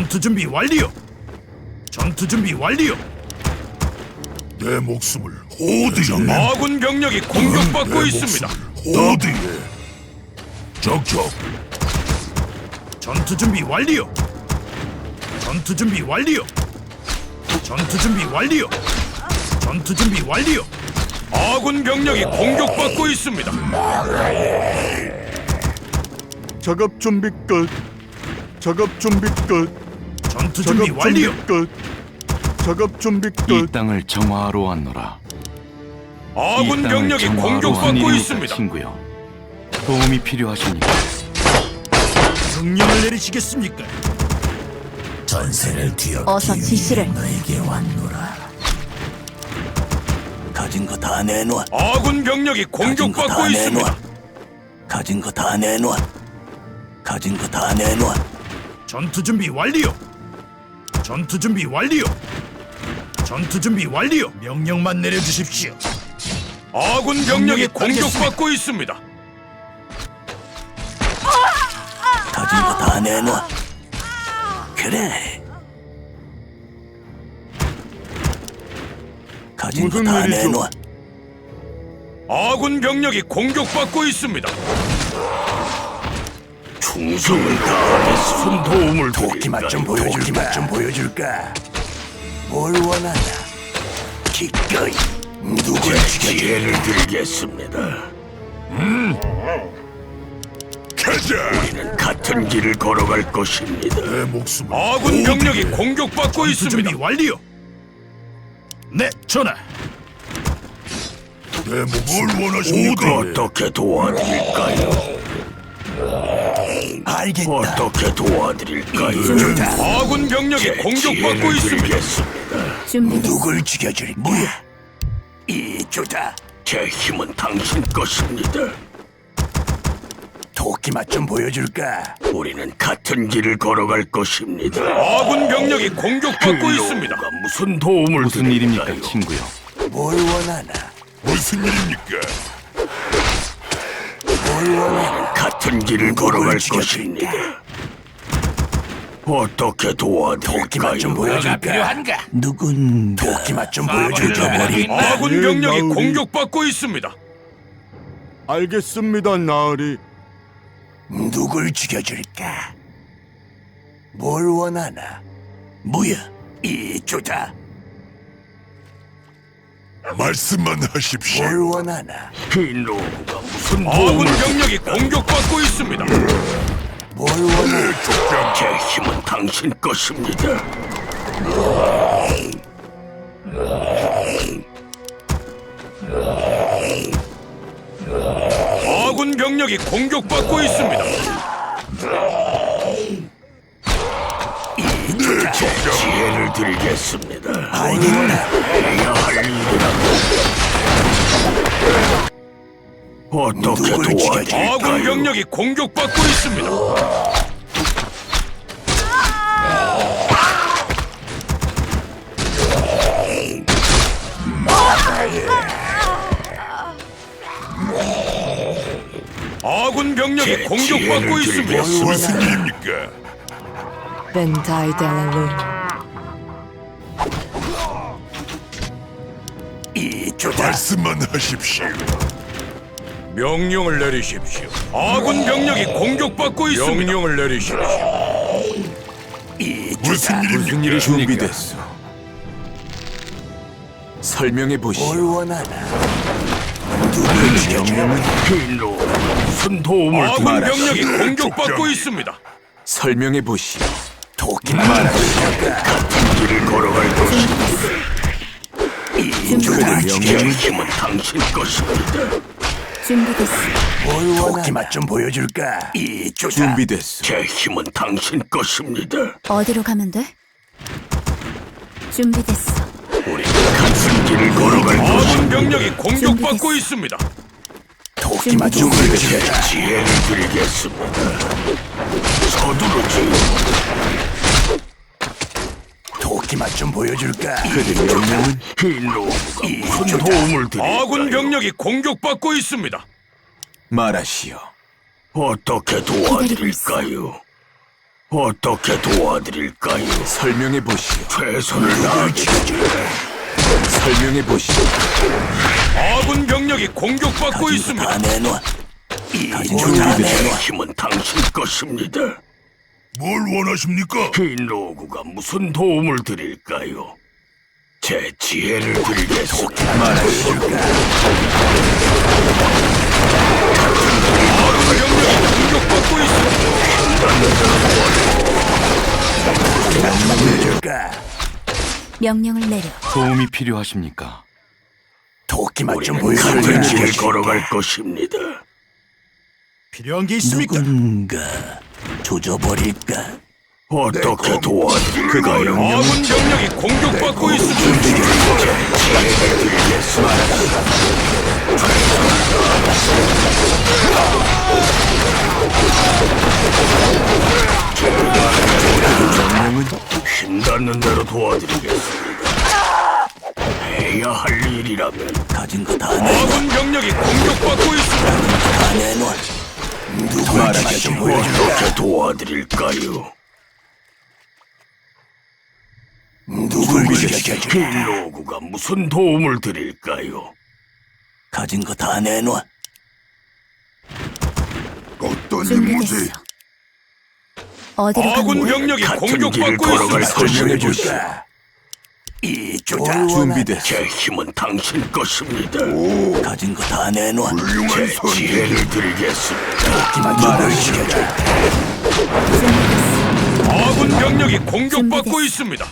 전투 준비 완료. 전투 준비 완료. 내 목숨을 호드에 아군 병력이 공격받고 있습니다. 호드에 적적 전투 준비 완료. 전투 준비 완료. 전투 준비 완료. 전투 준비 완료. 아군 병력이 공격받고 있습니다. 작업 준비 끝. 작업 준비 끝. 전투 준비 작업 준비 완료. 끝. 작업 준비 이 끝. 땅을 정화하러 왔노라. 아군 이 땅을 병력이 정화하러 온 공격받고 일이니까, 있습니다. 친구요. 도움이 필요하십니까? 명령을 내리시겠습니까? 전세를 뒤엎기 어서 지시를. 너에게 왔노라. 가진 거 다 내놔. 아군 병력이 공격받고 있습니다. 가진 거 다 내놔. 가진 거 다 내놔. 전투 준비 완료. 전투 준비 완료. 전투 준비 완료. 명령만 내려주십시오. 아군 병력이 명령에 따르겠습니다. 공격받고 있습니다. 가진 거 다 내놔. 그래. 가진 거 무슨 다 일이죠? 내놔. 아군 병력이 공격받고 있습니다. 충성을 다하겠소. 도움을 도끼 좀 보여줄까? 도끼 좀 보여줄까? 뭘 원하나? 기꺼이 누굴 지혜를 드리겠습니다. 가자. 우리는 같은 길을 걸어갈 것입니다. 내 목숨을 아군 병력이 공격받고 전투 있습니다. 준비 완료. 네, 전하. 내 목숨 원하십니까? 어떻게 도와드릴까요? 알겠다. 어떻게 도와드릴까요? 아군 병력이 공격받고 있습니다. 준비됐어. 누굴 죽여줄까? 뭐야? 이주다. 제 힘은 당신 것입니다. 도끼 맛 좀 보여줄까? 우리는 같은 길을 걸어갈 것입니다. 아군 병력이 공격받고 있습니다. 무슨 도움을 무슨 일입니까, 친구요? 뭘 원하나? 무슨 일입니까? 뭘 원하나? 같은 길을 걸어갈 것입니다. 어떻게 도와드릴까요? 도끼 맛 좀 보여줄까? 필요한가? 누군 도끼 맛 좀 보여줄까? 아군 병력이 나으리. 공격받고 있습니다. 알겠습니다, 나으리. 누굴 죽여줄까? 뭘 원하나? 뭐야? 이주다. 말씀만 하십시오. 뭘 원하나? 이노가 무슨 아군 병력이 공격받고 있습니다. 뭘 원하나? 제 힘은 당신 것입니다. 아군 병력이 공격받고 있습니다. 지혜를 드리겠습니다. 알겠다. 해야 할 일이라고. 어떻게 도와줄까요? 아군 병력이 공격받고 있습니다. 아군 병력이 공격받고 있습니다. 무슨 일입니까? 벤타이 델라룬. 이주다. 말씀만 하십시오. 명령을 내리십시오. 아군 병력이 공격받고 있습니다. 명령을 내리십시오. 무슨 일입니까? 준비됐어. 설명해 뭘 보시오. 원하나? 누굴 죽여주면 이노 무슨 도움을 아군 병력이 공격받고 있습니다. 설명해 보시오. 도끼만 말하실까? 같은 길을 걸어갈 것입니다. 이주다. 제 힘은 당신 것입니다. 준비됐어. 뭘 원하나? 도끼 맛 좀 보여줄까? 이주다. 준비됐어. 제 힘은 당신 것입니다. 어디로 가면 돼? 준비됐어. 우리는 같은 길을 걸어갈 아군 것입니다. 병력이 공격받고 있습니다. 도끼 맛 좀 보여줄까? 지혜를 드리겠습니다. 서두르지. 도끼 맛 좀 보여줄까? 그대 명령은 이노가 무슨 도움을 드릴까요? 아군 병력이 공격받고 있습니다. 말하시오. 어떻게 도와드릴까요? 어떻게 도와드릴까요? 설명해 보시오. 최선을 다하겠습니다. 설명해 보시오. 아군 병력이 공격받고 있습니다. 다 내놔. 이 조다 내 힘은 당신 것입니다. 뭘 원하십니까? 흰 로구가 무슨 도움을 드릴까요? 제 지혜를 드리겠습니다. 아군 병력이 공격받고 있습니다. 명령을 내려. 도움이 필요하십니까? 도끼만 좀 보여주세요. 같은 길을 걸어갈 것입니다. 필요한 게 있습니까? 누군가 조져버릴까? 어떻게 도와드릴까요? 아군 병력이 공격받고 있습니다. 힘닿는 대로 도와드리겠습니다. 해야 할 일이라면 가진 거 다 내놔. 아군 병력이 공격받고 있습니다. 다 내놔. 누굴 좀 어떻게 도와드릴까요? 누굴 죽여줄까? 이 로구가 무슨 도움을 드릴까요? 가진 거 다 내놔. 어떤 준비됐어. 어디로 가면 아군 돼? 병력이 같은 길을 공격받고 걸어갈 있습니다. 설명해 주시오. 이 조다 준비됐어. 제 힘은 당신 것입니다. 가진 거 다 내놔. 제 지혜를 드리겠습니다. 말을 지켜줘. 준비됐어. 아군 병력이 공격받고 있습니다.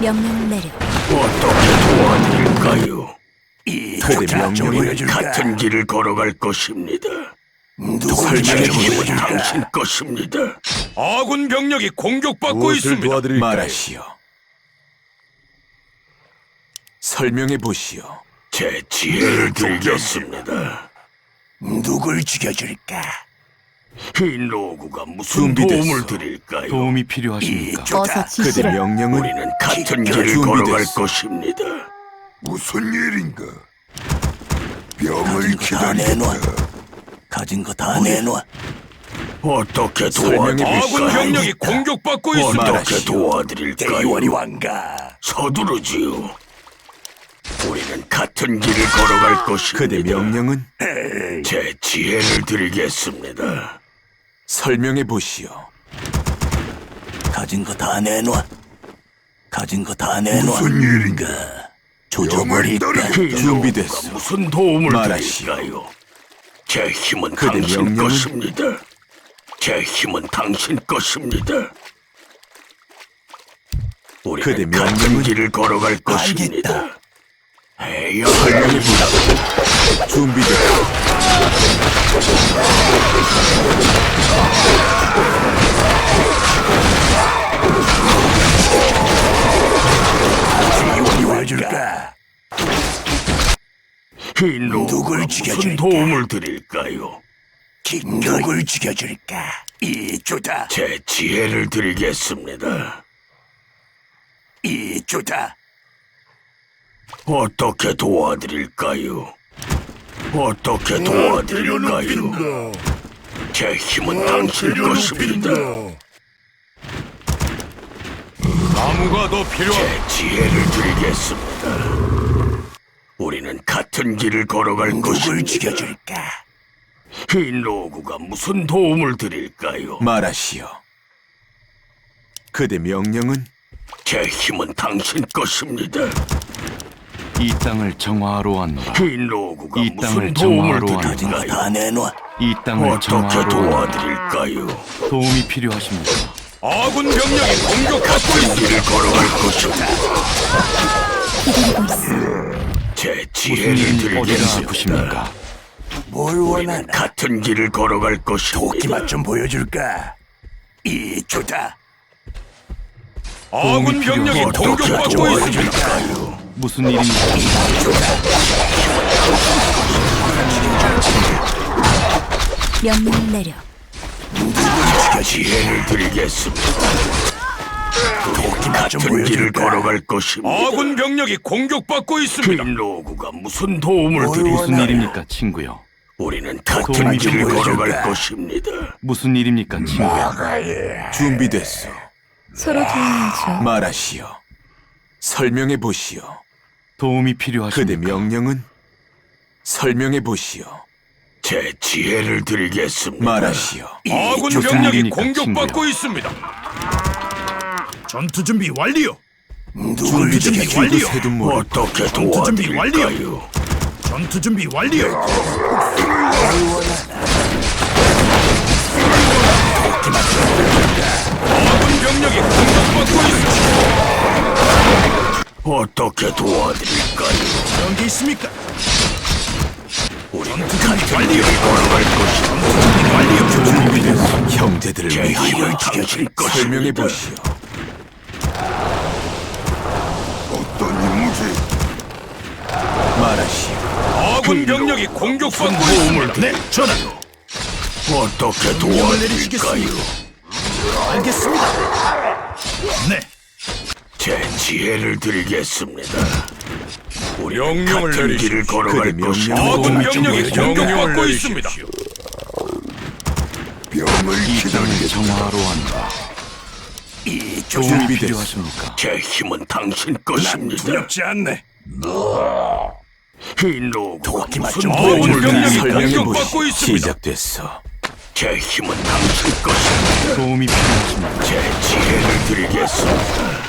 명령을 내려. 어떻게 도와드릴까요? 이 그대 조다 좀 명령을 보여줄까? 같은 길을 걸어갈 것입니다. 제 힘은 당신 것입니다. 아군 병력이 공격받고 있습니다. 말하시오. 설명해 보시오. 제 지혜를 드리겠습니다. 누굴 죽여줄까? 흰 로구가 무슨 준비됐어. 도움을 드릴까요? 도움이 이 필요하십니까? 조다 어서 그대 지시를. 명령은 우리는 같은 길을 준비됐어. 걸어갈 것입니다. 무슨 일인가? 병을 기다리겠다. 가진 거 다 내놔. 어떻게 설명해 도와드릴까요? 아군 병력이 공격받고 있습니다. 어떻게 말하시오. 도와드릴까요? 대원이 왕가 서두르지요. 우리는 같은 길을 걸어갈 것입니다. 그대 명령은 제 지혜를 드리겠습니다. 설명해 보시오. 가진 거 다 내놔. 가진 거 다 내놔. 무슨 일인가? 조져버릴까? 준비됐어. 무슨 도움을 말하시오. 드릴까요? 제 힘은 그대 당신 명령은? 것입니다. 제 힘은 당신 것입니다. 그대 우리는 명령은? 같은 길을 걸어갈 것입니다. 해야 할 일이다. 준비됐어. 도와줄까? 흰 누굴 무슨 도움을 드릴까요? 누굴 죽여줄까? 이주다. 제 지혜를 드리겠습니다. 이주다. 어떻게 도와드릴까요? 어떻게 도와드릴까요? 제 힘은 당신 것입니다. 나무가 더 필요한 제 지혜를 드리겠습니다. 우리는 같은 길을 걸어갈 것입니다. 누굴 죽여줄까? 흰 로구가 무슨 도움을 드릴까요? 말하시오. 그대 명령은 제 힘은 당신 것입니다. 이 땅을 정화하러 왔노라. 흰 로구가 이 무슨 땅을 도움을 정화하러 드릴까요? 다 내놔. 이 땅을 어떻게 정화하러 왔노라. 도와드릴까요? 도움이 필요하십니까? 아군 병력이 공격받고 있습니다. 길을 걸어갈 것입니다. 기다리고 있어. 제 무슨 지혜를 일이 어디가 드리겠습니다. 아프십니까? 뭘 원하나? 같은 길을 걸어갈 것입니다. 도끼 좀 보여줄까? 이주다. 아군 병력이 공격받고 있습니다. 있습니다. 무슨 일입니까? 명령을 내려. 지혜를 드리겠습니다. 같은 길을 걸어갈 것입니다. 아군 병력이 공격받고 있습니다. 흰 로구가 무슨 도움을 무슨 드릴까요? 일입니까, 친구요? 우리는 같은 도움이 길을 필요하실까? 걸어갈 것입니다. 무슨 일입니까, 친구야? 준비됐소. 서로 도와야죠. 말하시오. 설명해 보시오. 도움이 그대 필요하십니까? 명령은? 설명해 보시오. 제 지혜를 드리겠습니다. 말하시오. 아군 무슨 병력이 일입니까, 공격받고 친구요? 있습니다. 전투 준비 완료. 준비된 준비 쥐도 완료. 새도 모르. 어떻게 전투 준비 완료. 도와드릴까요? 전투 준비 완료. 아군 병력이 공격받고 있습니다. 어떻게 도와드릴까요? 필요한 게 있습니까? 우리는 전투 준비 같은 완료. 길을 걸어갈 것입니다. 준비 완료. 형제들을 제 위하여 힘은 당신 설명해 것입니다. 보시오. 어떤 임무지? 말하시오. 아군 병력이 공격받고 있습니다. 네, 전하. 어떻게 명령을 내리시겠습니다. 도와드릴까요? 알겠습니다. 네, 제 지혜를 드리겠습니다. 우리 명령을 같은 내리십시오. 길을 걸어갈 그대 것입니다. 명령을 아군 도움이 좀 병력이 보여줘. 공격받고 있습니다. 병을 이 땅을 기다리겠다. 정화하러 왔노라. 이 도움이 준비됐소. 필요하십니까? 제 힘은 당신 것입니다. 두렵지 않네. 이 노구가 무슨 아군 도움을 병력이 드릴까요? 설명해 공격받고 보시오. 있습니다. 시작됐소. 제 힘은 당신 것입니다. 도움이 필요하십니까? 제 지혜를 드리겠습니다.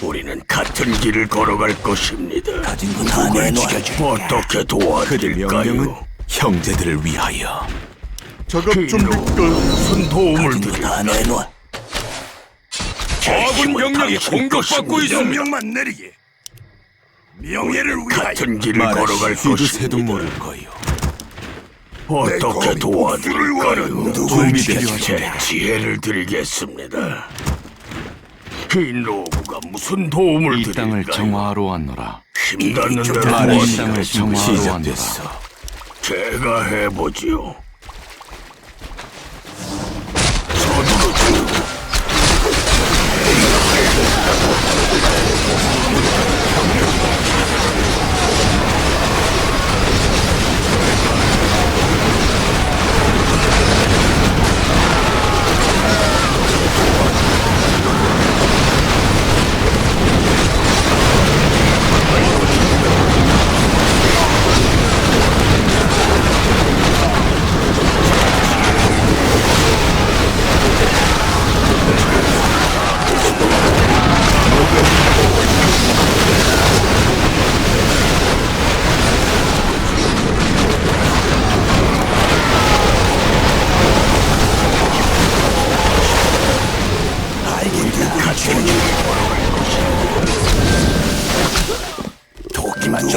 우리는 같은 길을 걸어갈 것입니다. 가진 거 다 내놔. 어떻게 그대 도와드릴까요? 명령은 형제들을 위하여. 작업 이 노구가 무슨 도움을 드릴까요? 내놔. 아군 병력이 공격받고 있습니다. 명령만 내리게. 명예를 위하여. 같은 길을 걸어갈 말하시오. 쥐도 새도 것입니다. 모를 거요. 어떻게 도와드릴까요? 도움이 제 필요하십니까? 지혜를 드리겠습니다. 이 노구가 무슨 도움을 이 땅을 드릴까요? 정화하러 왔노라. 힘닿는 대로 이 도와드릴까요? 땅을 정화하러 왔노라. 시작됐어. 제가 해보지요. 서두르지요.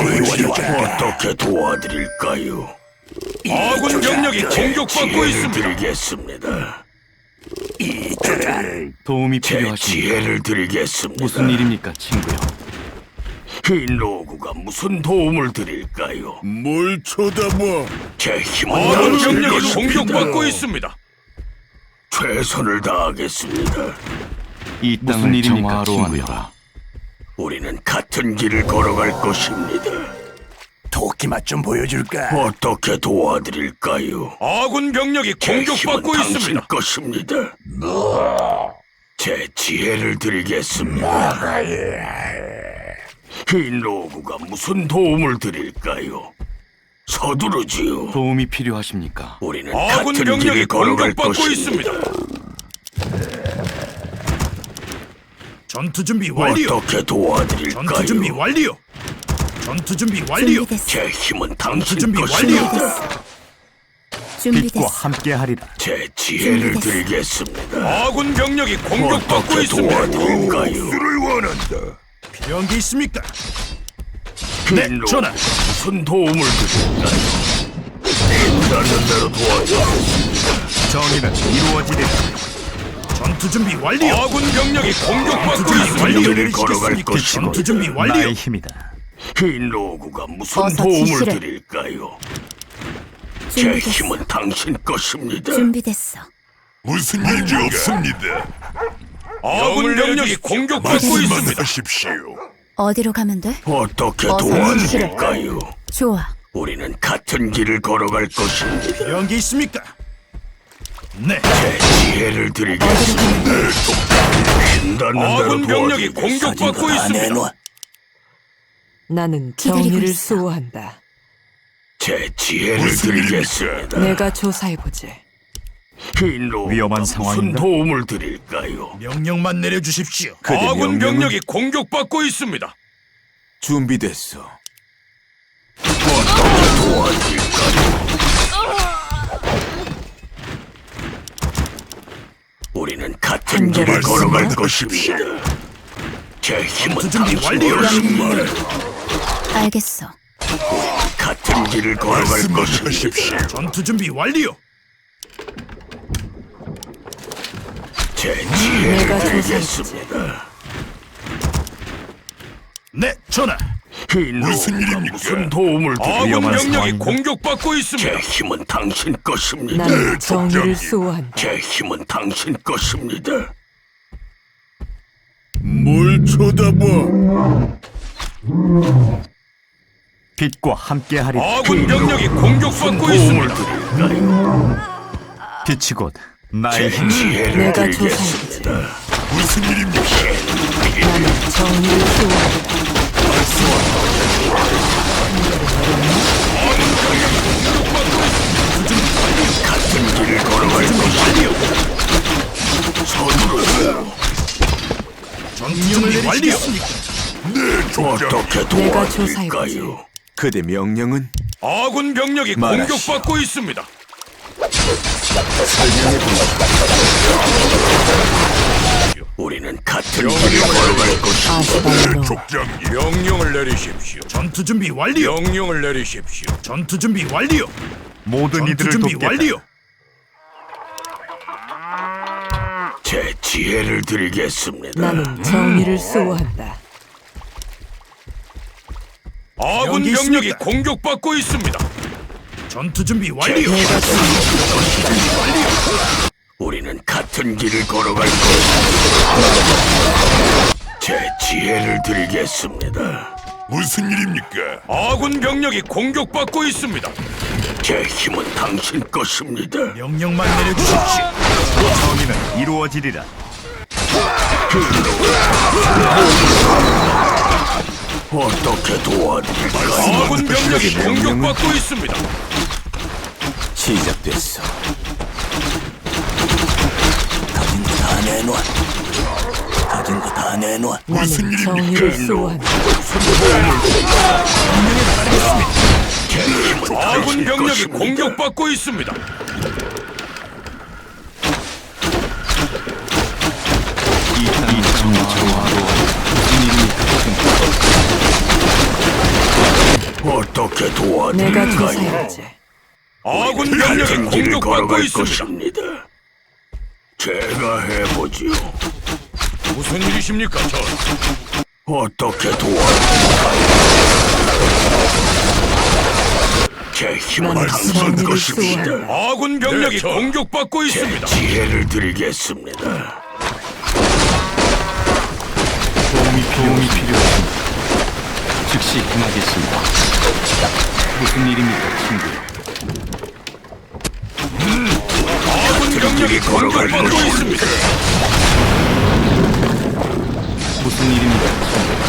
어떻게 도와드릴까요? 아군 병력이 공격받고 지혜를 있습니다. 드리겠습니다. 도움이 제 필요하십니까? 지혜를 드리겠습니다. 무슨 일입니까, 친구요? 이 노구가 무슨 도움을 드릴까요? 뭘 쳐다봐? 제 힘은 아군 당신 병력이 것입니다. 공격받고 있습니다. 최선을 다하겠습니다. 이 무슨 땅을 일입니까, 정화하러 친구요? 왔노라. 우리는 같은 길을 걸어갈 것입니다. 도끼 맛 좀 보여줄까? 어떻게 도와드릴까요? 아군 병력이 제 힘은 공격받고 당신 있습니다. 것입니다. 제 지혜를 드리겠습니다. 이 노구가 무슨 도움을 드릴까요? 서두르지요. 도움이 필요하십니까? 우리는 아군 같은 병력이 길을 걸어갈 공격받고 것입니다. 있습니다. 전투 준비 완료. 어떻게 도와드릴까요? 전투 준비 완료. 전투 준비 완료. 준비됐어. 제 힘은 전투 당신 준비 것입니다. 완료. 준비됐어. 함께하리라. 제 지혜를 준비됐어. 드리겠습니다. 아군 병력이 공격받고 어떻게 있습니다. 도와드릴까요? 수를 원한다. 필요한 게 있습니까? 네, 네, 전하. 무슨 도움을 드릴까요? 힘닿는 대로 도와주겠습니다. 정의는 이루어지리라. 전투 준비 완료. 아군 병력이 공격받고 전투 준비 있습니다. 완료. 길을 걸어갈 내리시겠습니까? 것입니다. 전투 준비 완료. 힘이다. 이 노구가 무슨 어서 도움을 지시를. 드릴까요? 제 준비됐어. 힘은 당신 것입니다. 준비됐어. 무슨 일이 없습니다. 아군 병력이 공격받고 있습니다. 말씀하십시오. 어디로 가면 돼? 어떻게 어서 지시를. 도와드릴까요? 좋아. 우리는 같은 길을 걸어갈 것입니다. 필요한 게 있습니까? 네, 제 지혜를 드리겠습니다. 신닿는 대로 아군 병력이 도와드리겠습니다. 공격받고 다 있습니다. 내놔. 나는 기다리고 정의를 있어. 수호한다. 제 지혜를 무슨 드리겠습니다. 내가 조사해보지. 흰로 위험한 무슨 상황인가? 도움을 드릴까요? 명령만 내려주십시오. 아군 병력이 공격받고 있습니다. 준비됐어. 어떻게 도와드릴까요? 우리는 같은 길을 걸어갈 것입니다. 제 힘은 전투 준비 완료. 당신이었습니다. 알겠어. 같은 길을 걸어갈 것입니다. 전투 준비 완료. 제 지혜를 내가 드리겠습니다. 네, 전하. 흰로 무슨 일입니까? 무슨 도움을 아군 드릴까요? 병력이 상황인가? 공격받고 제 있습니다. 힘은 당신 것입니다. 나는 정의를 족장님. 수호한다. 제 힘은 당신 것입니다. 뭘 쳐다봐? 빛과 함께하리라. 아군 병력이 공격받고 도움을 있습니다. 드릴까요? 빛이 곧 나의 제 힘. 지혜를 내가 드리겠습니다. 조사해보지. 무슨 일입니까? 나는 정의를 수호한다. 같은 길을 걸어갈 것이요. 서두르세요. 명령을 완료. 어떻게 내가 조사해보지. 도와드릴까요? 그대 명령은 아군 병력이 말하시오. 공격받고 있습니다. 우리는 같은 길을 걸어갈 것이요. 아스발로 족장님. 명령을 내리십시오. 전투 준비 완료. 명령을 내리십시오. 전투 준비 완료. 모든 전투 이들을 준비 돕겠다. 완료. 제 지혜를 드리겠습니다. 나는 정의를 수호한다. 아군 여기 병력이 있습니다. 공격받고 있습니다. 전투 준비 완료. 내가 조사해보지. 우리는 같은 길을 걸어갈 것입니다. 제 지혜를 드리겠습니다. 무슨 일입니까? 아군 병력이 공격받고 있습니다. 제 힘은 당신 것입니다. 명령만 내려주십시오. 정의는 이루어지리라. 어떻게 도와드릴까요? 아군 병력이 공격받고 있습니다. 시작됐어. 가진 거 다 내놔. 가진 거 다 내놔. 나는 정의를 수호한다. 아군 병력이 공격받고 있습니다. 이 땅이 정화로 무슨 일입니까? 어떻게 내가 도와드릴까요? 조사해보지. 아군 병력이 같은 길을 공격받고 걸어갈 있습니다. 것입니다. 제가 해보지요. 무슨 일이십니까, 전? 어떻게 도와드릴까요? 제 힘은 나는 당신 정의를 것입니다. 수호한다. 아군 병력이 네, 공격받고 제 있습니다. 지혜를 드리겠습니다. 도움이 필요하십니다. 즉시 행하겠습니다. 무슨 일입니까, 친구요? 아군 병력이 걸어갈 공격받고 것입니다. 있습니다. 무슨 일입니까, 친구요?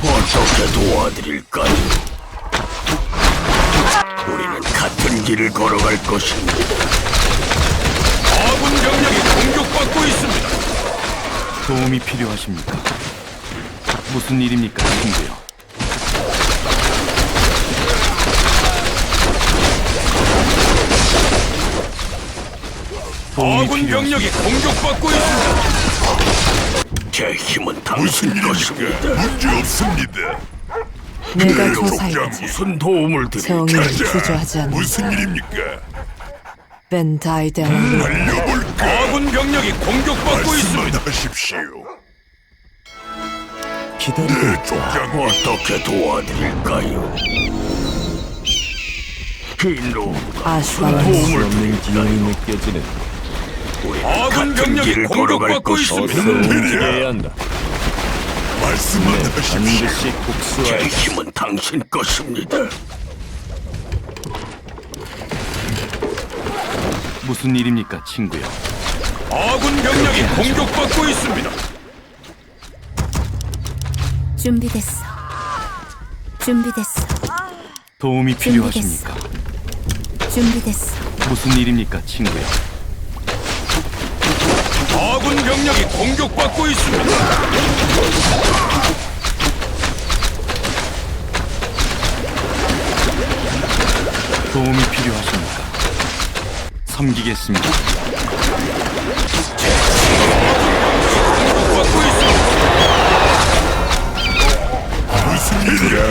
어떻게 도와드릴까요? 우리는 같은 길을 걸어갈 것입니다. 아군 병력이 공격받고 있습니다. 도움이 필요하십니까? 무슨 일입니까, 친구요? 도움이 아군 병력이 필요하십니까? 공격받고 있습니다. 제 힘은 무슨 당신 일입니까? 것입니다. 문제 없습니다. 내가 족장님. 조사해보지. 무슨 도움을 드릴까요? 정의는 주저하지 않는다. 무슨 일입니까? 벤타이델로 알려볼까? 아군 병력이 공격받고 있습니다. 말씀하십시오. 기다리고 네, 있다. 족장님. 어떻게 도와드릴까요? 흰로 아스발로 도움을 드릴까요? 느껴지는 우리는 아군 같은 병력이 길을 걸어갈 공격받고 것입니다. 있습니다. 한다. 말씀만 하십시오. 제 힘은 당신 것입니다. 무슨 일입니까, 친구요? 아군 병력이 공격받고 있습니다. 준비됐어. 준비됐어. 도움이 필요하십니까? 준비됐어. 무슨 일입니까, 친구요? 아군 병력이 공격받고 있습니다. 도움이 필요하십니까? 섬기겠습니다. 공격받고 있습니다. 무슨 일이야?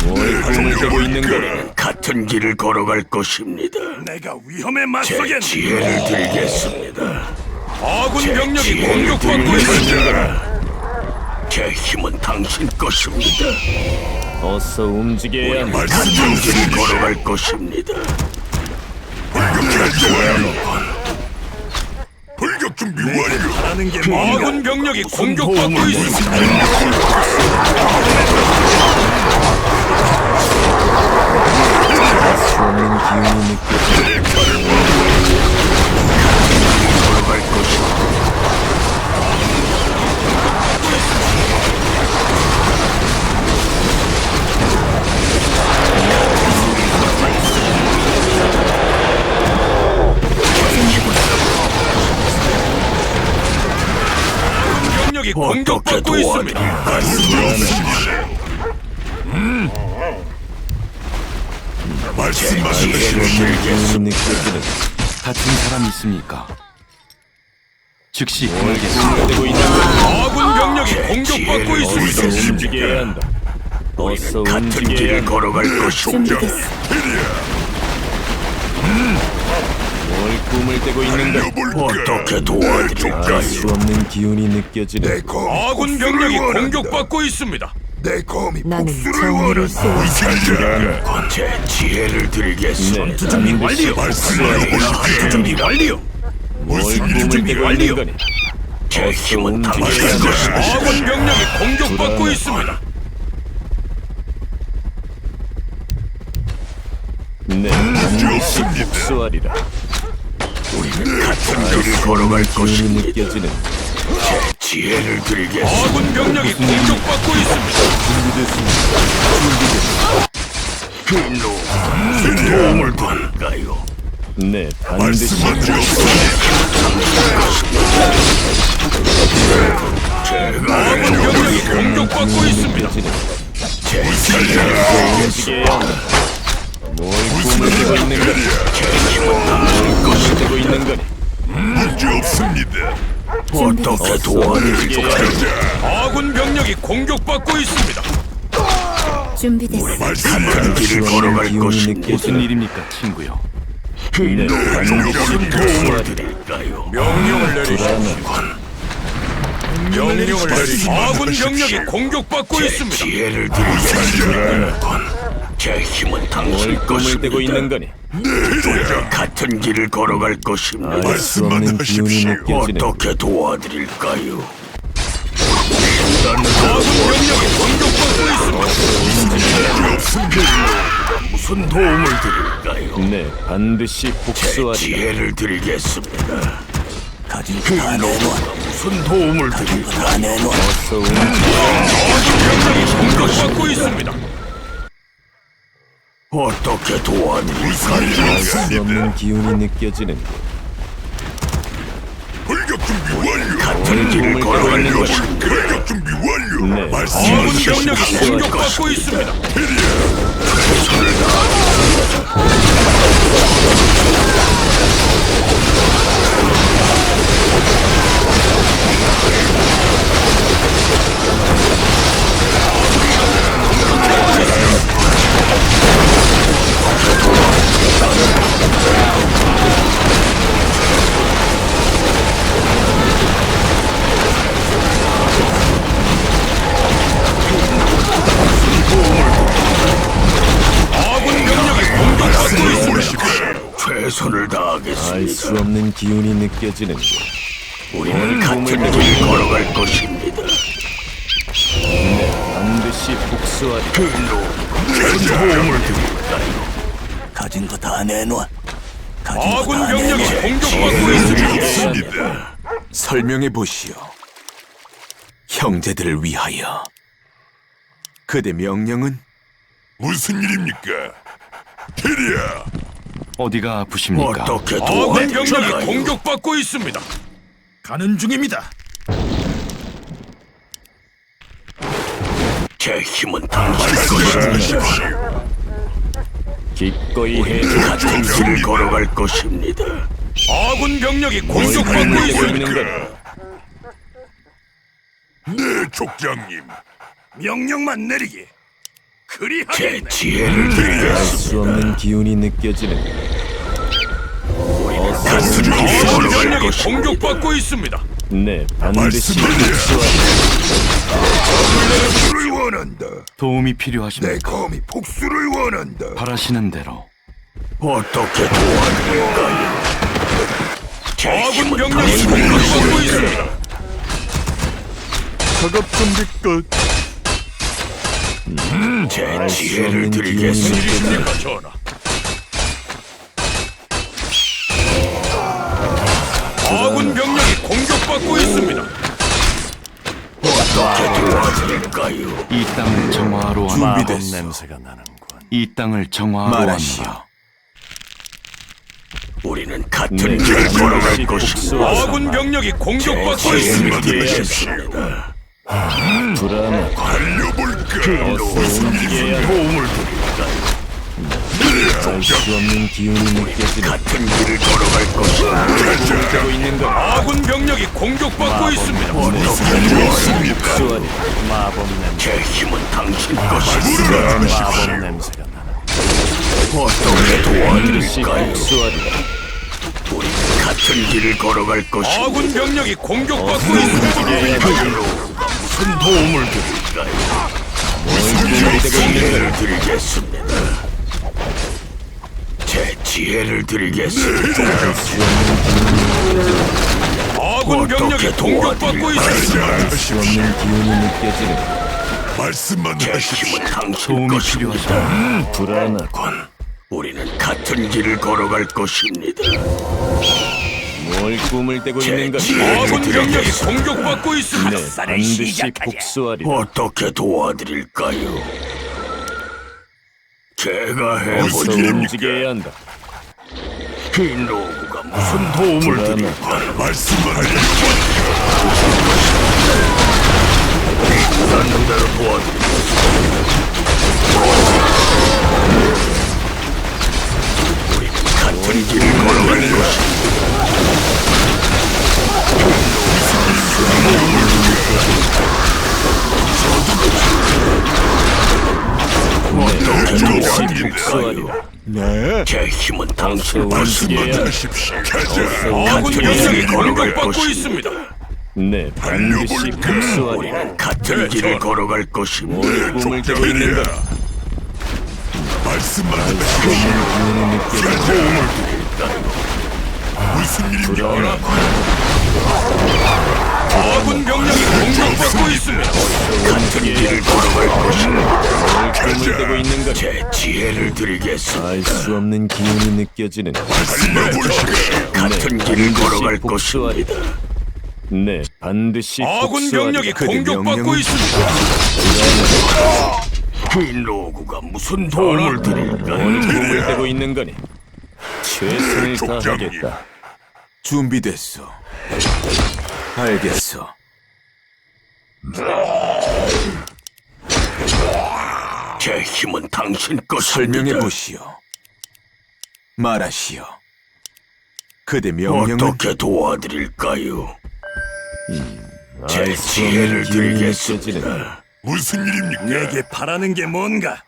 뭘 꿈을 꾸고 있는 거니? 같은 길을 걸어갈 것입니다. 내가 위험에 제 맞서겠네. 지혜를 드리겠습니다. 아군 병력이 지혜를 공격받고 있습니다. 드리겠습니다. 제 힘은 당신 것입니다. 어서 움직여야 한다. 같은 길을 걸어갈 것입니다. 불격 준비 완료. 하는 게 뭔가? 아군 병력이 공격받고 있습니다. 걸어갈 것입니다. 병력이 어떻게 공격받고 있습니다. 지혜를 드리겠습니다. 같은 사람 있습니까? 즉시 끝나겠습니다. 되고 있는 아군 병력이 공격받고 있습니다. 움직여야 한다. 어서 같은 길을 걸어갈 것입니다. 준비됐어. 뭘 꿈을 떼고 있는 거? 어떻게 도와드릴까요? 없는 기운이 느껴지는 내 검이 아군 복수를 병력이 원한다. 공격받고 있습니다. 내 검이 나는 복수를 정의를 원한다. 쏘아. 제 지혜를 드리겠습니다. 준비 완료. 말씀하십시오. 준비 완료. 무슨 꿈을 일이 준비 떼고 완료. 있는 거니? 제 힘은 당신 움직여야 한다. 것입니다. 아군 병력이 공격받고 있습니다. 네, 반드시 복수하리라. 우리는 같은 길을 걸어갈 것입니다. 느껴지는 제 지혜를 드리겠습니다. 아군 병력이 공격받고 있습니다. 흰로 무슨 도움을 드릴까요? 네, 반드시 말씀하십시오. 아군 병력이 공격받고 있습니다. 제 지혜를 움직여야 한다. 뭘 꿈을 떼고 있는 거니? 뭘 꿈을 떼고 있는 거니? 문제 없습니다. 어떻게 도와드릴까요? 아군 병력이 공격받고 있습니다. 준비됐어. 같은 길을 걸어갈 것입니다. 무슨 일입니까, 친구요? 흰로 무슨 도움을 드릴까요? 명령을 내리시오. 명령을 내리시오. 아군 병력이 공격받고 제 있습니다. 지혜를 드리겠습니다. 제 힘은 당신 뭘 꿈을 떼고 있는 것입니다. 거니? 같은 길을 걸어갈 것입니다. 말씀만 하십시오. 어떻게 도와드릴까요? 아군 병력이 공격받고 있습니다. 무슨 도움을 드릴까요? 네, 반드시 제 복수하리라. 지혜를 드리겠습니다. 가진 거 다 내놔. 무슨 도움을 드릴까요? 다 내놔. 어서 움직여. 아군 병력이 공격받고 있습니다. 어떻게 도와드릴까요? 없는 기운이 느껴지는 불격 준비 완료. 같은 길을 걸어갈 것입니다. 불격 준비 완료. 네. 아군 말씀하십시오. 병력이 공격받고 있습니다. 아군 병력이 공격받고 있습니다. 최선을 다하겠습니다. 없는 기운이 느껴지는 우리는 같은 길을 걸어갈 것입니다. 반드시 복수하리라. 길로 무슨 도움을 드릴까요? 가진 거 다 내놔. 아군 병력이 공격받고 있습니다. 없습니다. 설명해 보시오. 형제들을 위하여. 그대 명령은? 무슨 일입니까? 테리야, 어디가 아프십니까? 어떻게 아군 도와드릴까요? 병력이 공격받고 있습니다. 가는 중입니다. 제 힘은 당신 것입니다. 말씀하십시오. 기꺼이 해. 같은 길을 걸어갈 것입니다. 아군 병력이 공격받고 되고 있습니다. 있는 것. 네, 족장님. 명령만 내리게. 제 그리하겠네. 지혜를 드리겠습니다. 알 수 없는 기운이 느껴지는. 같은 길을 아군 걸어갈 병력이 것입니다. 공격받고 있습니다. 네, 반드시 말씀하세요. 복수하리. 복수를 원한다. 도움이 내 필요하십니까? 검이 복수를 원한다. 바라시는 대로. 어떻게 도와드릴까요? 제 아군 힘은 병력이 당신 공격받고 것입니다. 있습니다. 작업 준비 끝. 제 알 수 지혜를 없는 기운이 드리겠습니다. 일입니까, 전하? 아군 병력이 공격받고 있습니다. 어떻게 도와드릴까요? 이 땅을 정화하러 왔나? 준비됐소. 냄새가 나는군. 이 땅을 정화하러 말하시오. 왔나? 우리는 같은 네, 길을 걸어갈 반드시 것입니다. 복수하리. 아군 병력이 공격받고 있습니다. 지혜를 드리겠습니다. 불안해. 달려볼까? 어서 움직여야 도움을 드릴까요? 알 수 없는 기운이 느껴지는. 같은 길을 걸어갈 것입니다. 되고 있는 것. 아군 병력이 공격받고 있습니다. 복수하리. 제 힘은 당신 것입니다. 냄새가 나는. 어떻게 반드시 도와드릴까요? 복수하리. 우리는 같은 길을 걸어갈 것입니다. 아군 병력이 공격받고 있습니다. 무슨 도움을 드릴까요? 지혜를 드리겠습니다. 제 지혜를 드리겠습니다. 아군 병력이 어떻게 공격받고 있습니다. 알 수 없는 기운이 느껴지는. 말씀만 제 하십시오. 힘은 당신 도움이 것입니다. 필요하십니까? 불안하군. 우리는 같은 길을 걸어갈 것입니다. 뭘 꿈을 대고 제 있는 것. 지혜를 아군 병력이 드리겠습니다. 공격받고 있습니다. 네, 반드시 복수하리. 어떻게 도와드릴까요? 제가 어서 해보지. 움직여야 한다. 이 노구가 무슨 도움을 불안해. 드릴까요? 말씀만 하십시오. 원하는 대로 도와드리겠습니다. 우리는 같은 길을 걸어갈 것입니다. 어떻게 도와드릴까요? 제 힘은 당신 움직여야 것입니다. 하십시오. 가자. 아군 같은 병력이 길을 걸어갈 공격받고 것입니다. 있습니다. 네, 반드시 복수하리. 우리는 같은 길을 걸어갈 것입니다. 뭘 꿈을 대고 있는 것. 말씀만 하십시오. 기운이 느껴지는. 무슨 일입니까? 아군 병력이 공격받고 있습니다. 같은 길을 걸어갈 것입니다. 뭘 꿈을 대고 있는 것. 제 지혜를 드리겠습니다. 알 수 없는 기운이 느껴지는. 같은 길을 걸어갈 것입니다. 네, 반드시 아군 복수하리. 병력이 공격받고 있습니다. 이 노구가 무슨 도움을 드릴까요? 뭘 꿈을 대고 있는 거니? 최선을 족장님. 다하겠다. 준비됐어. 알겠어. 제 힘은 당신 것입니다. 설명해 보시오. 말하시오. 그대 명령은 어떻게 도와드릴까요? 제 알 수 지혜를 없는 기운이 드리겠습니다. 느껴지는. 무슨 일입니까? 내게 바라는 게 뭔가?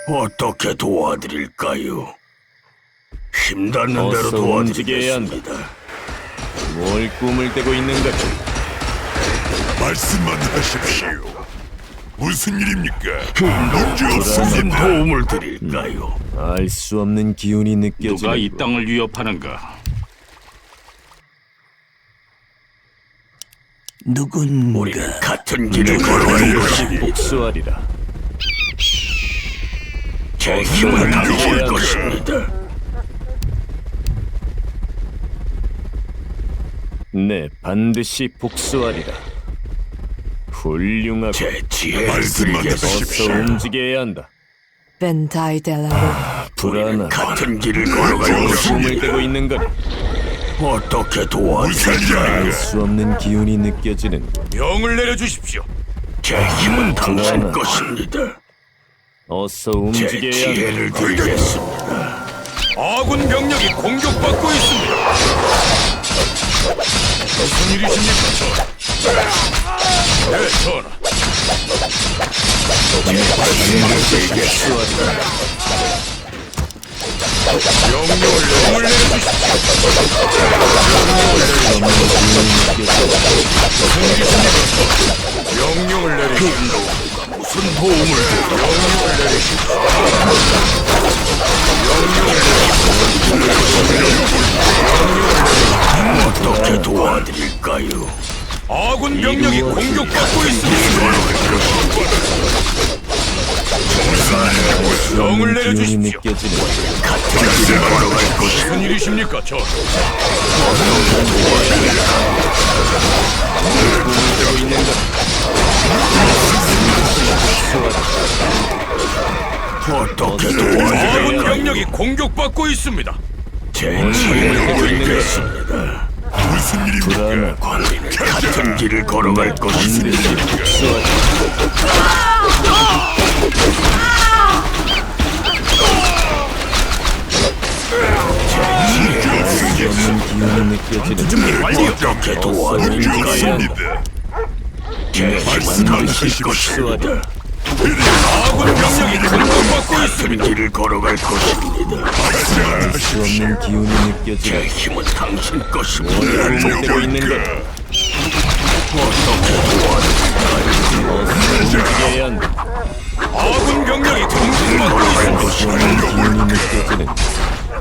어떻게 도와드릴까요? 힘닿는 대로 어서 움직여야 한다. 도와드리겠습니다. 뭘 꿈을 대고 있는 거지? 말씀만 하십시오. 무슨 일입니까? 문제 무슨 없습니다. 도움을 드릴까요? 알 수 없는 기운이 느껴지는. 누가 이 땅을 위협하는가? 우리는 같은 길을 걸어갈 것입니다. 복수하리라. 제 힘은 당신 것입니다. 네, 반드시 복수하리라. 훌륭하고 제 지혜를 말씀만 드리겠소. 어서 하십시오. 움직여야 한다. 벤다이델라 우리는 불안하고 같은 길을 걸어갈 것입니다. 꿈을 깨고 있는 거니 어떻게 무슨 도와드릴까요? 일입니까? 수 없는 기운이 느껴지는 명을 내려주십시오. 제 힘은 당신 것입니다. 어서 제 움직여야 한다. 지혜를 드리겠습니다. 아군 병력이 공격받고 있습니다. 무슨 일이십니까, 전하? 네, 전하. 명령을 내려주십시오. 명령을 내리십시오. 무슨 도움을 줘? 명령을 내리십시오. 어떻게 도와드릴까요? 아군 병력이 공격받고 있습니다. 명을 기운이 내려주십시오. 느껴지는 같은 길을 걸어갈 것이 무슨 일이십니까, 전하? 어떻게 아군 도와드릴까요? 병력이 공격받고 있습니다. 제 지혜를 드리겠습니다. 무슨 일입니까? 관리는 같은 길을 걸어갈 것입니다. 기운이 느껴지는 준비 완료. 어떻게 도와드릴까요? 좋습니다. 제 힘은 당신 것입니다. 아군 병력이 공격받고 같은 있습니다. 길을 걸어갈 것입니다. 수 없는 기운이 느껴지는 제 힘은 당신 것입니다. 꿈을 깨고 있는 것 움직여야 한다. 아군 병력이 공격받고 있습니다. 수 없는 기운이 느껴지는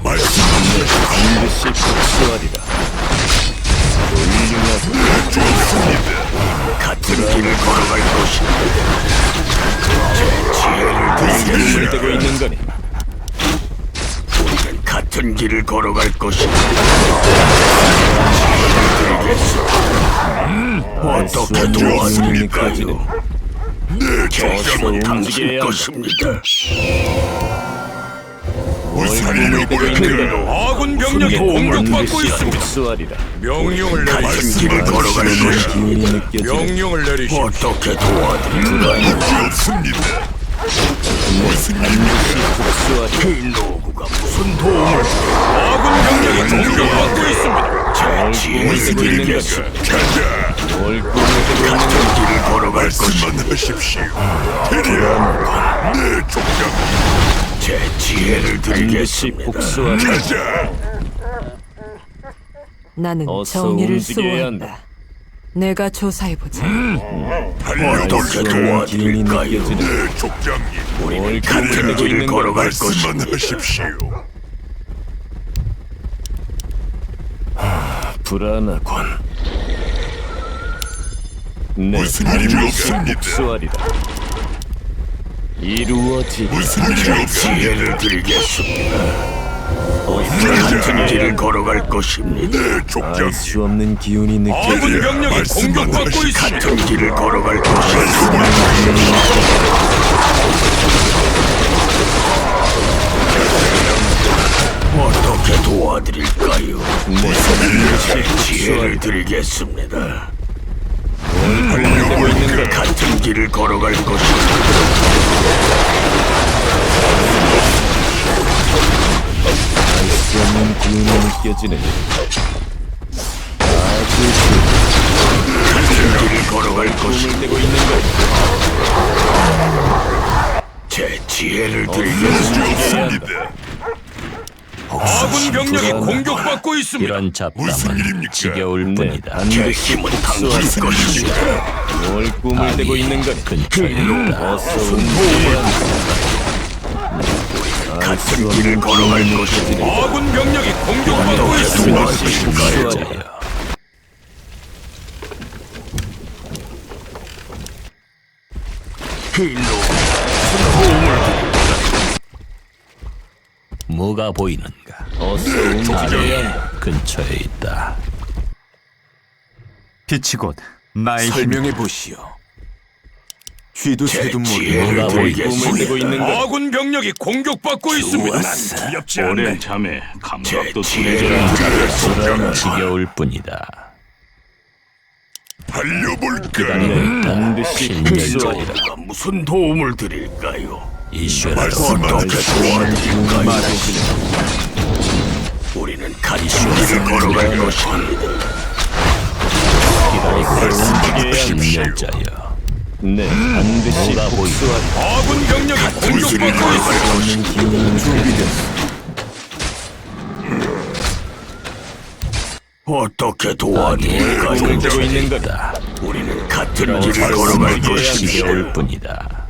반드시 복수하리라. 같은 길을 걸어갈 것입니다. 꿈을 깨고 있는 거니 우리는 같은 길을 걸어갈 것입니다. 어떻게 도와드릴까요? 제 힘은 당신 것입니다. 무슨 일입니까? 아군 병력이 공격받고 반드시 있습니다. 복수하리라. 명령을 같은 내리십시오. 길을 걸어갈 것입니다. 기운이 느껴지는 명령을 내리십시오. 어떻게 도와드릴까요? 없습니다. 무슨 복수하리라. 이 노구가 무슨 도움을 아군 병력이 공격받고 있습니다. 제 지혜를 드리겠습니다. 가자. 뭘 꿈을 깨고 있는 같은 길을 걸어갈 것입니다. 말씀만 하십시오. 대리야. 네, 족장. 제 지혜를 반드시 드리겠습니다. 복수하리라. 가자. 나는 어서 정의를 움직여야 한다. 수호한다. 내가 조사해보자. 어떻게 기운이 도와드릴까요? 느껴지는 네, 족장님. 우리는 같은 길을 걸어갈 말씀만 것입니다. 하십시오. 불안하군. 네, 무슨 반드시 일입니까? 복수하리라. 이루어지리라. 무슨 제 일입니까? 지혜를 드리겠습니다. 같은 길을 걸어갈 것입니다. 네, 알 족장님. 수 없는 기운이 아군 느껴지는 병력이 말씀만 공격받고 하십시오. 있습니다. 같은 길을 걸어갈 것입니다. 어떻게 도와드릴까요? 제 지혜를 드리겠습니다. 꿈을 있는 것 같은 길을 걸어갈 것입니다. 알 수 없는 기운이 느껴지는 같은 길을 걸어갈 것입니다. 꿈을 깨고 있는 것 제 지혜를 드리겠습니다. 아군 병력이 공격받고 있습니다. 이런 무슨 잡담은 일입니까? 지겨울 네, 뿐이다. 제 반드시 힘은 당신 것입니다. 뭘 꿈을 깨고 있는 것 근처에 있다. 어서 움직여야 같은 길을 걸어갈 것입니다. 아군 병력이 공격받고 있습니다. 복수하리라. 뭐가 보이는가? 어서 움직여야 한다. 근처에 있다. 빛이 곧 나의 설명해 보시오. 쥐도 새도 모르는 뭐가 꿈을 대고 있는 것. 아군 병력이 공격받고 있습니다. 두렵지 오랜 않네. 잠에 감각도 지혜를 둔해져라. 지겨울 뿐이다. 달려볼까? 반드시 복수하리라. 노부가 무슨 도움을 드릴까요? 이슈라도 어떻게 도와드릴까요? 우리는 같이 길을 걸어갈 것입니다. 신멸자여. 네, 반드시 복수하리라. 아군 병력이 공격받고 있습니다. 어떻게 도와드릴까요? 되고 있는 거다. 우리는 같은 길을 걸어갈 것입니다. 지겨울 뿐이다.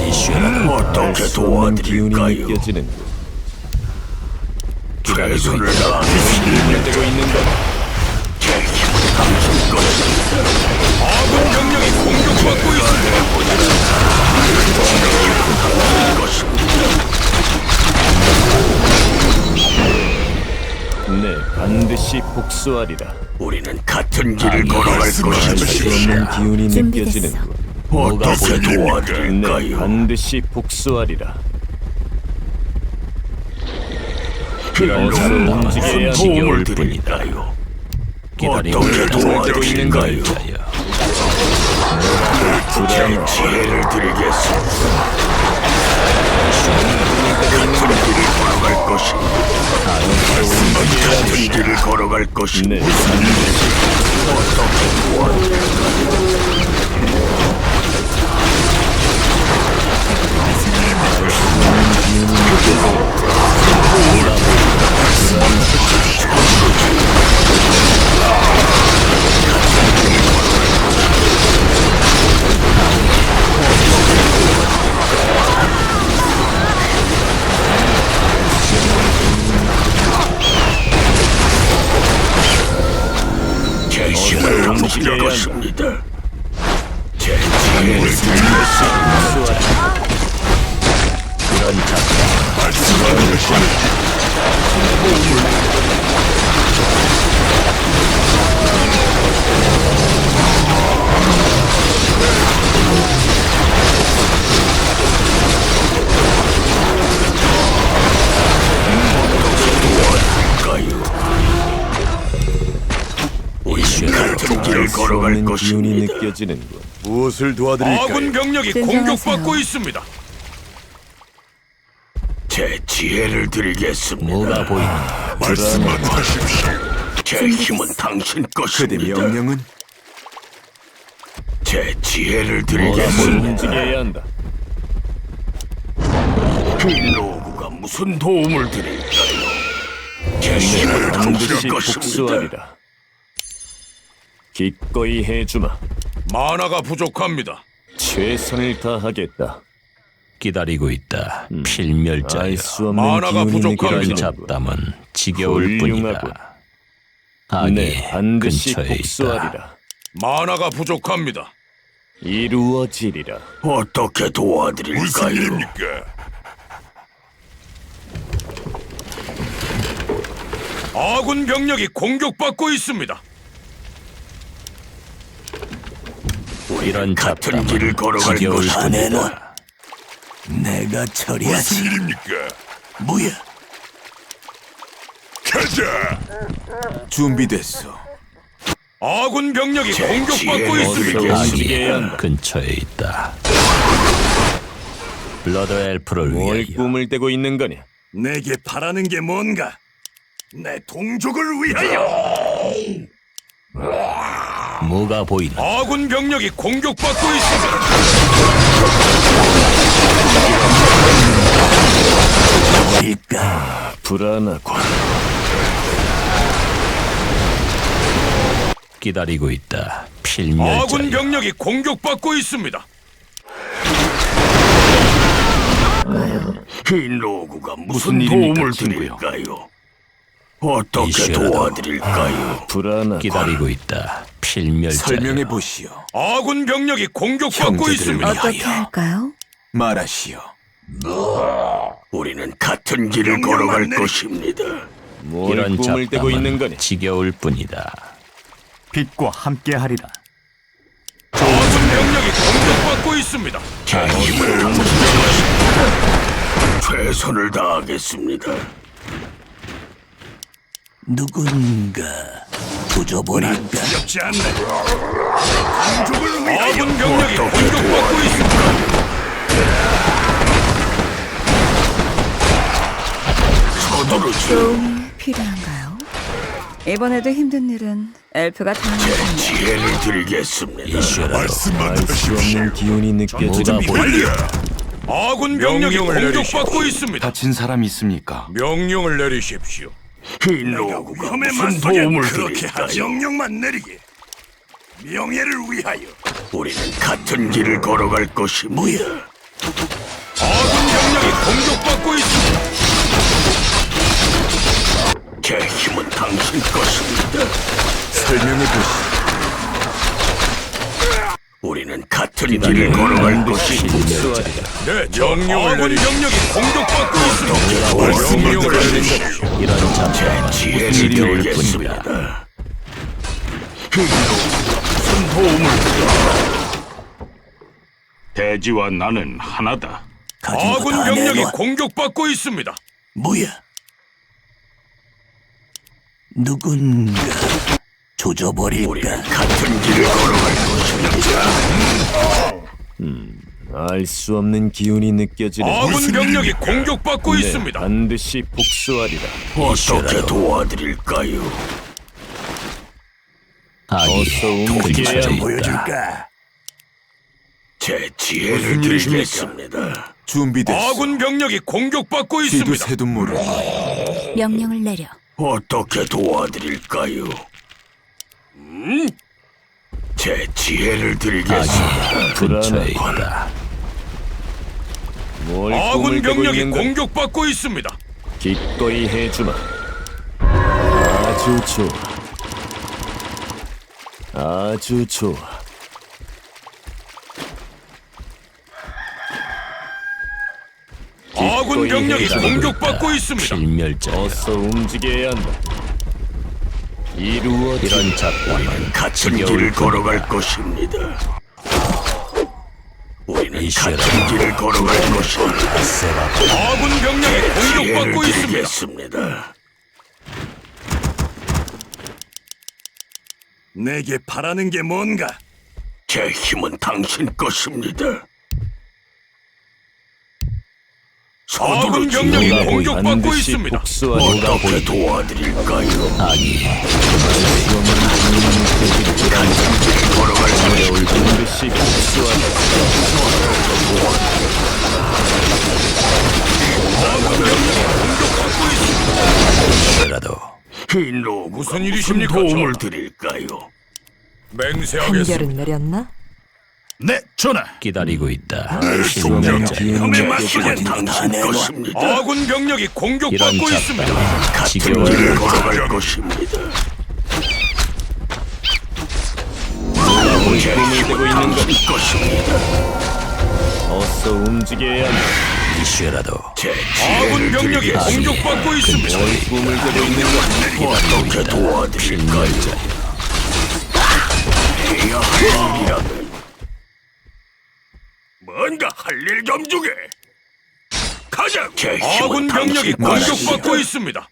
이슈라도 어떻게 도와드릴까요? 느껴지는 최선을 다하겠습니다. 되고 있는 것. 당신 것입니다. 아군 병력이 공격받고 있습니다. 네, 반드시 복수하리라. 우리는 같은 길을 걸어갈 것입니다. 기운이 준비됐어. 느껴지는 것. 어떻게 네, 도와드릴까요? 반드시 복수하리라. 어서 움직여야 무슨 도움을 지겨울 드릴까요? 기다리고 어떻게 되고 있는 도와드릴까요? 것자여. 제 지혜를 드리겠습니다. 같은 길을 걸어갈 것입니다. 같은 길을 걸어갈 것입니다. 네, 어떻게 도와드릴까요? 제 힘을 당길 것입니다. 제 지혜를 드리겠습니다. 우리는 같은 길을 걸어갈 기운이 것입니다. 느껴지는 것. 무엇을 도와드릴까요? 아군 병력이 공격받고 있습니다. 제 지혜를 드리겠습니다. 뭐가 보이나? 말씀만 하십시오. 제 힘은 당신 그대 것입니다. 명령은 제 지혜를 뭐가 드리겠습니다. 움직여야 한다. 노부가 무슨 도움을 드릴까요? 제 힘은 반드시 당신 것입니다. 복수하리라. 기꺼이 해주마. 만화가 부족합니다. 최선을 다하겠다. 기다리고 있다. 필멸자여. 알 수 없는 만화가 기운이 부족합니다. 느껴지는 잡담은 지겨울 훌륭하군. 뿐이다. 악이 네, 반드시 근처에 있다. 복수하리라. 만화가 부족합니다. 이루어지리라. 어떻게 무슨 도와드릴까요? 일입니까? 아군 병력이 공격받고 있습니다. 이런 같은 잡담은 길을 걸어갈 지겨울 것입니다. 뿐이다. 내가 처리하지. 무슨 일입니까? 뭐야? 가자. 준비됐어. 아군 병력이 공격받고 지혜를 있습니다. 움직여야 악이 한다. 근처에 있다. 블러드 엘프를 뭘 위하여. 꿈을 대고 있는 거냐? 내게 바라는 게 뭔가? 내 동족을 위하여. 뭐가 보이나? 아군 병력이 공격받고 있습니다. 불안하고 기다리고 있다. 필멸자여. 아군 병력이 공격받고 있습니다. 이 노구가 무슨 무슨 일입니까, 도움을 친구요? 드릴까요? 어떻게 이슈라도. 도와드릴까요? 불안하고 기다리고 있다. 필멸자여. 설명해 보시오. 아군 병력이 공격받고 형제들을 있습니다. 어떻게 할까요? 말하시오. 우리는 같은 길을 걸어갈 것입니다. 뭘 이런 꿈을 대고 있는 잡담은 거냐? 지겨울 뿐이다. 빛과 함께하리라. 아군 병력이 공격받고 있습니다. 제 힘을 다하겠습니다. 최선을 다하겠습니다. 누군가 조져버릴까? 두렵지 않네. 동족을 위하여. 아군 병력이 공격받고 있습니다. 서두르지. 도움이 필요한가요? 이번에도 힘든 일은 엘프가 당하는 지혜를 드리겠습니다. 말씀만 알 수 하십시오. 없는 기운이 느껴지는 완료. 아군 병력이 명령을 공격받고 있습니다. 다친 사람 있습니까? 명령을 내리십시오. 이 내가 노구가 위험에 무슨 맞서게 도움을 그렇게 하지. 드릴까요? 명령만 내리게. 명예를 위하여. 우리는 같은 길을 걸어갈 것입니다. 아군 병력이 공격받고 있습니다. 제 힘은 당신 것입니다. 설명해 보시오. 우리는 같은 길을 걸어갈 것입니다. 네, 명령을 아군 병력이 공격받고 있습니다. 말씀만 명령을 드리십시오. 내리십시오. 이런 잠깐 지혜를 무슨 일이 올 드리겠습니다. 뿐이다. 무슨 도움을 대지와 나는 하나다. 가진 거 아군 다 병력이 내놔. 공격받고 있습니다. 뭐야? 누군가 조져버릴까? 우리는 같은 길을 걸어갈 것입니다. 알 수 없는 기운이 느껴지는 아군 병력이 공격받고 네, 있습니다. 반드시 복수하리라. 어떻게 도와드릴까요? 아니, 어서 움직여야 근처에 한다. 있다. 보여줄까? 제 지혜를 드리겠습니다. 아군 병력이 공격받고 있습니다. 명령을 내려. 어떻게 도와드릴까요? 제 지혜를 드리겠습니다. 근처에 있다. 뭘 아군 꿈을 꾸고 병력이 있는가? 공격받고 있습니다. 기꺼이 해주마. 아주 좋아. 아주 좋아. 아군 기꺼이 병력이 해주마. 공격받고 있습니다. 필멸자여. 어서 움직여야 한다. 이루어 이런 잡담은 같은 길을 걸어갈 것입니다. 우리는 이시라. 같은 길을 걸어갈 것입니다. 아군 병력이 지혜를 공격받고 있습니다. 드리겠습니다. 내게 바라는 게 뭔가? 제 힘은 당신 것입니다. 아군 서두르지. 병력이 뭐가 공격받고 반드시 있습니다. 복수하리라. 어떻게 도와드릴까요? 아니, 같은 길을 걸어갈 것입니다. 반드시 복수하리라. 이라도 이 노구가 무슨 일이십니까, 도움을 전하? 드릴까요? 맹세하겠습니다. 판결은 내렸나? 네, 전하. 기다리고 있다. 동맹 필멸자여. 위험에 제 맞서게. 힘은 당신 것입니다. 아군 병력이 이런 공격받고 있습니다. 잡담은 같은 지겨운 길을 걸어갈 것입니다. 꿈을 꾸고 있는가? 당신 것입니다. 어서 움직여야 한다. 이슈라도 제 아군 지혜를 병력이 드리겠습니다. 공격받고 있습니다. 꿈을 꾸고 있는가? 어떻게 도와드릴까요? 해야 할 일이라면 뭔가 할 일 겸중해. 가자. 제 힘은 아군 병력이 당신 것입니다. 공격받고 있습니다.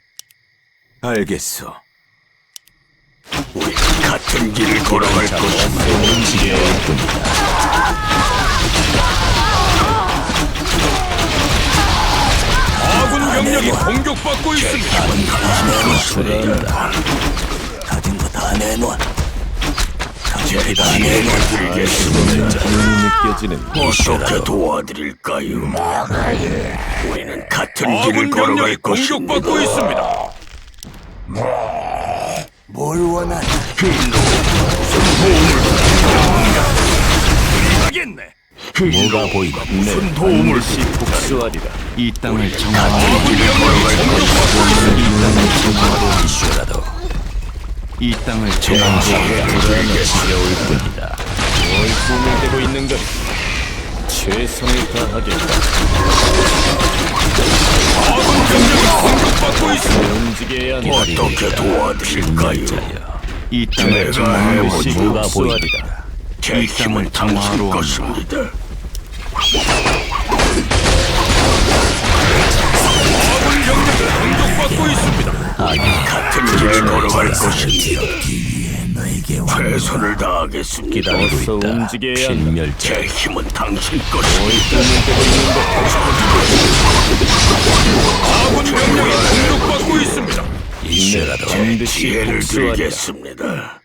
알겠어. 우리 같은 길을 걸어갈 것입니다. 움직여야 할 뿐이다. 아군 병력이 공격받고 있습니다. 불안하다. 가진 거 다 내놔. 제 지혜를 드리겠습니다. 기운이 느껴지는 어떻게 도와드릴까요? 우리는 같은 길을 아군 걸어갈 병력이 것입니다. 공격받고 있습니다. 뭘 원하나? 하겠네. 뭐가 보이나? 네, 반드시 복수하리라. 이 땅을 이슈라도 이 땅을 지겨울 뿐이다. 뭘 꿈을 꾸고 있는가? 최선을 다하겠다. 아군 병력이 공격받고 있습니다. 움직여야 한다. 어떻게 도와드릴까요? 필멸자여. 이 땅을 제가 먹는 것이 해보지. 누가 복수하리라. 제 이 힘은 땅을 당신 평화로 것입니다. 아군 병력이 공격받고 있습니다. 같은 길을 걸어갈 것입니다. 최선을 다하겠습니다. 기다리고 어서 있다. 움직여야 한다. 필멸자. 제 힘은 당신 것입니다. 아군 병력이 공격받고 있습니다. 이슈라도 제 지혜를 복수하리라. 드리겠습니다.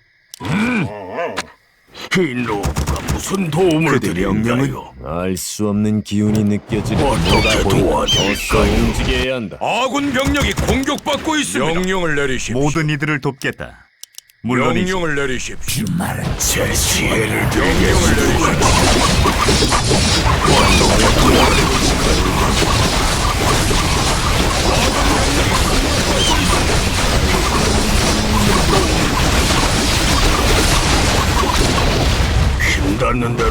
이 노부가 무슨 도움을 그대 명령은? 드릴까요? 알 수 없는 기운이 느껴지는 어떻게 어서 도와드릴까요? 움직여야 한다. 아군 병력이 공격받고 있습니다. 명령을 내리십시오. 모든 이들을 돕겠다. 물론이지. 명령을 내리십시오. 제 지혜를 드리겠습니다. 힘닿는 대로